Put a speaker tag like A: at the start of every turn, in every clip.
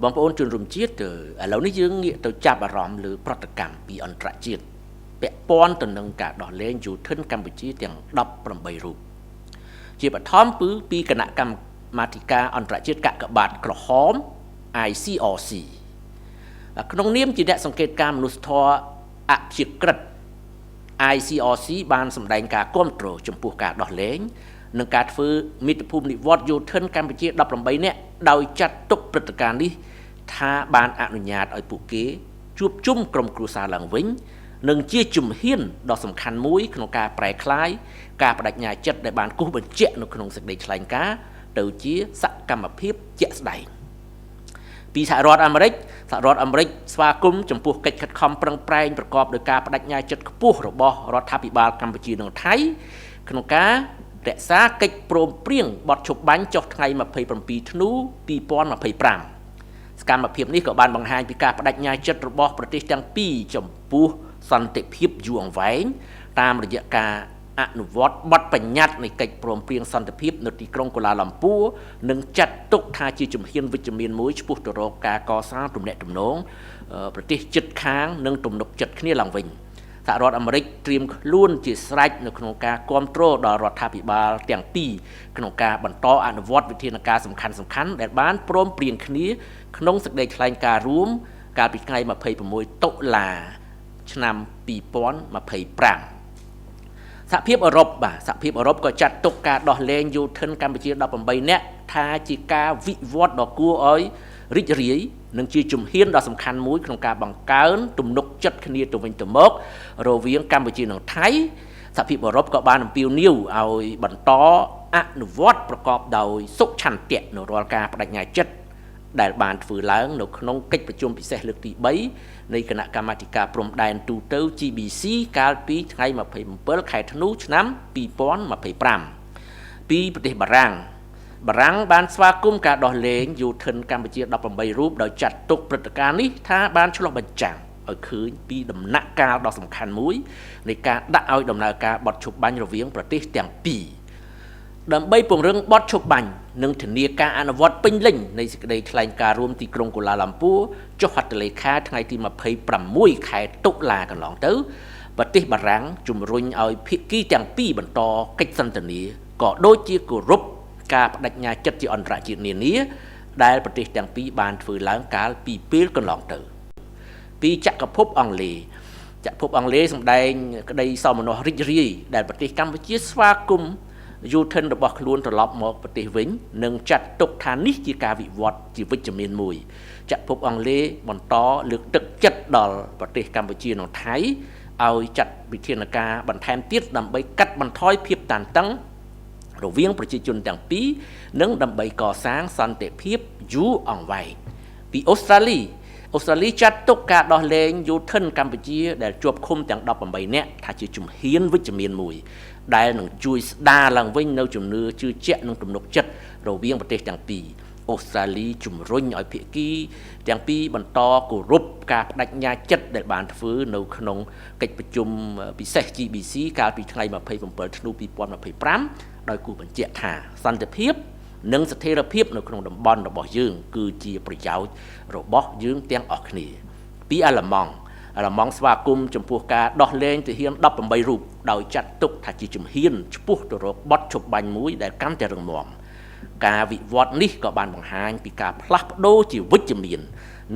A: បងប្អូនជនរួមជាតិឥឡូវនេះយើងងាកទៅចាប់អារម្មណ៍លើប្រតិកម្មពីអន្តរជាតិពាក់ព័ន្ធទៅនឹងការដោះលែងយោធិនកម្ពុជាទាំង18រូបជាបឋមពីគណៈកម្មាធិការអន្តរជាតិកាកបាទក្រហម ICRC ក្នុងនាមជាអ្នកសង្កេតការណ៍មនុស្សធម៌អព្យាក្រឹត ICRC បានសម្ដែងការគាំទ្រចំពោះការដោះលែងនិងការធ្វើមាតុភូមិនិវត្តន៍យោធិនកម្ពុជា18នាក់ដោយចាត់ទុកព្រឹត្តិការណ៍នេះថាបានអនុញ្ញាតឲ្យពួកគេជួបជុំក្រុមគ្រួសារឡើងវិញនិងជាជំហានដ៏សំខាន់មួយក្នុងការប្រែក្លាយការបដិញ្ញាចិត្តដែលបានគូសបញ្ជាក់នៅក្នុងសេចក្តីថ្លែងការណ៍ទៅជាសកម្មភាពជាក់ស្ដែងពីសហរដ្ឋអាមេរិកស្វាគមន៍ចំពោះកិច្ចខិតខំប្រឹងប្រែងប្រកបដោយការបដិញ្ញាចិត្តខ្ពស់របស់រដ្ឋាភិបាលកម្ពុជានិងថៃក្នុងការរក្សាកិច្ចព្រមព្រៀងបទឈប់បាញ់ចុះថ្ងៃ27ធ្នូ2025សកម្មភាពនេះក៏បានបង្ហាញពីការបដិញ្ញាចិត្តរបស់ប្រទេសទាំងពីរចំពោះសន្តិភាពយូរអង្វែងតាមរយៈការអនុវត្តបទបញ្ញត្តិនៃកិច្ចព្រមព្រៀងសន្តិភាពនៅទីក្រុងកូឡាឡាំពួរនិងចាត់ទុកថាជាជំហានវិជ្ជមានមួយឆ្ពោះទៅរកការកសាងទំនាក់ទំនងប្រទេសជិតខាងនិងទំនុកចិត្តគ្នាឡើងវិញសហរដ្ឋអាមេរិកត្រៀមខ្លួនជាស្រេចនៅក្នុងការគ្រប់គ្រងដល់រដ្ឋាភិបាលទាំងពីរក្នុងការបន្តអនុវត្តវិធានការសំខាន់ដែលបានព្រមព្រៀងគ្នាក្នុងសេចក្តីថ្លែងការណ៍រួមកាលពីថ្ងៃ26តុលាឆ្នាំ2025សហភាពអឺរ៉ុបក៏ចាត់ទុកការដោះលែងយោធិនកម្ពុជា18នាក់ថាជាការវិវត្តដ៏គួរឲ្យរីករាយនិងជាជំហានដ៏សំខាន់មួយក្នុងការបង្កើនទំនុកចិត្តគ្នាទៅវិញទៅមករវាងកម្ពុជានិងថៃសហភាពអឺរ៉ុបក៏បានអំពាវនាវឲ្យបន្តអនុវត្តប្រកបដោយសុឆន្ទៈនៅរាល់ការបដិញ្ញាចិត្តដែលបានធ្វើឡើងនៅក្នុងកិច្ចប្រជុំពិសេសលើកទី3នៃគណៈកម្មាធិការព្រំដែនទូទៅ GBC កាលពីថ្ងៃ27ខែធ្នូឆ្នាំ2025ពីប្រទេសបារាំងបានស្វាគមន៍ការដោះលែងយោធិនកម្ពុជា18រូបដោយចាត់ទុកព្រឹត្តិការណ៍នេះថាបានឆ្លុះបញ្ចាំងឲ្យឃើញពីដំណាក់កាលដ៏សំខាន់មួយនៃការដាក់ឲ្យដំណើរការបទឈប់បាញ់រវាងប្រទេសទាំងពីរដើម្បីពង្រឹងបទឈប់បាញ់និងធានាការអនុវត្តពេញលេញនៃសេចក្តីថ្លែងការណ៍រួមទីក្រុងកូឡាឡាំពួរចុះហត្ថលេខាថ្ងៃទី26ខែតុលាកន្លងទៅប្រទេសបារាំងជំរុញឲ្យភាគីទាំងពីរបន្តកិច្ចសន្ទនាក៏ដូចជាគោរពការបដិញ្ញាចិត្តជាអន្តរជាតិនានាដែលប្រទេសទាំងពីរបានធ្វើឡើងកាលពីពេលកន្លងទៅពីចក្រភពអង់គ្លេសសម្ដែងក្តីសោមនស្សរីករាយដែលប្រទេសកម្ពុជាស្វាគមន៍យោធិនរបស់ខ្លួនត្រឡប់មកប្រទេសវិញនិងចាត់ទុកថានេះជាការវិវត្តជាវិជ្ជមានមួយចក្រភពអង់គ្លេសបន្តលើកទឹកចិត្តដល់ប្រទេសកម្ពុជានិងថៃឲ្យចាត់វិធានការបន្ថែមទៀតដើម្បីកាត់បន្ថយភាពតានតឹងរវាងប្រជាជនទាំងពីរនិងដើម្បីកសាងសន្តិភាពយូរអង្វែងពីអូស្ត្រាលីចាត់ទុកការដោះលែងយោធិនកម្ពុជាដែលជាប់ឃុំទាំង18នាក់ថាជាជំហានវិជ្ជមានមួយដែលនឹងជួយស្ដារឡើងវិញនៅជំនឿជឿជាក់និងទំនុកចិត្តរវាងប្រទេសទាំងពីរអូស្ត្រាលីជំរុញឲ្យភាគីទាំងពីរបន្តគោរពការបដិញ្ញាចិត្តដែលបានធ្វើនៅក្នុងកិច្ចប្រជុំពិសេស GBC កាលពីថ្ងៃ27ធ្នូ2025ដោយគូបញ្ជាក់ថាសន្តិភាពនិងស្ថិរភាពនៅក្នុងតំបន់របស់យើងគឺជាប្រយោជន៍របស់យើងទាំងអស់គ្នាពីអាល្លឺម៉ង់ស្វាគមន៍ចំពោះការដោះលែងទាហាន18រូបដោយចាត់ទុកថាជាជំហានឆ្ពោះទៅរកបទឈប់បាញ់មួយដែលកាន់តែរឹងមាំការវិវត្តនេះក៏បានបង្ហាញពីការផ្លាស់ប្ដូរជាវិជ្ជមាន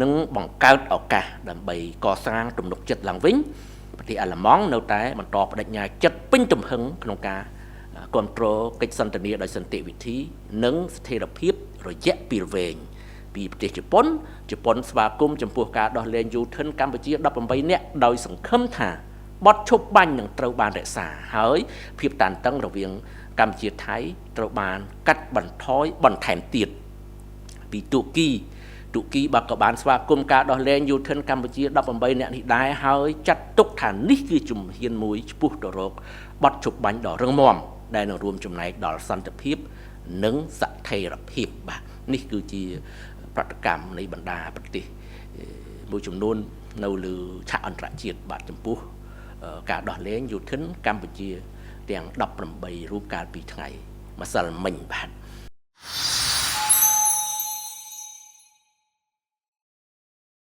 A: និងបង្កើតឱកាសដើម្បីកសាងទំនុកចិត្តឡើងវិញប្រទេសអាល្លឺម៉ង់នៅតែបន្តបដិញ្ញាចិត្តពេញទំហឹងក្នុងការគ្រប់គ្រងកិច្ចសន្ទនាដោយសន្តិវិធីនិងស្ថិរភាពរយៈពេលវែងពីប្រទេសជប៉ុនស្វាគមន៍ចំពោះការដោះលែងយោធិនកម្ពុជា18នាក់ដោយសង្ឃឹមថាបទឈប់បាញ់នឹងត្រូវបានរក្សាហើយភាពតានតឹងរវាងកម្ពុជាថៃត្រូវបានកាត់បន្ថយបន្ថែមទៀតពីទូគីក៏បានស្វាគមន៍ការដោះលែងយោធិនកម្ពុជា18នាក់នេះដែរហើយចាត់ទុកថានេះគឺជំហានមួយឆ្ពោះទៅរកបទឈប់បាញ់ដ៏រឹងមាំដែលនឹងរួមចំណែកដល់សន្តិភាពនិងស្ថិរភាពបាទនេះគឺជាប្រតិកម្មនៃបណ្ដាប្រទេសមួយចំនួននៅលើឆាកអន្តរជាតិបាទចំពោះការដោះលែងយោធិនកម្ពុជាទាំង18រូបកាលពីថ្ងៃម្សិលមិញបាទ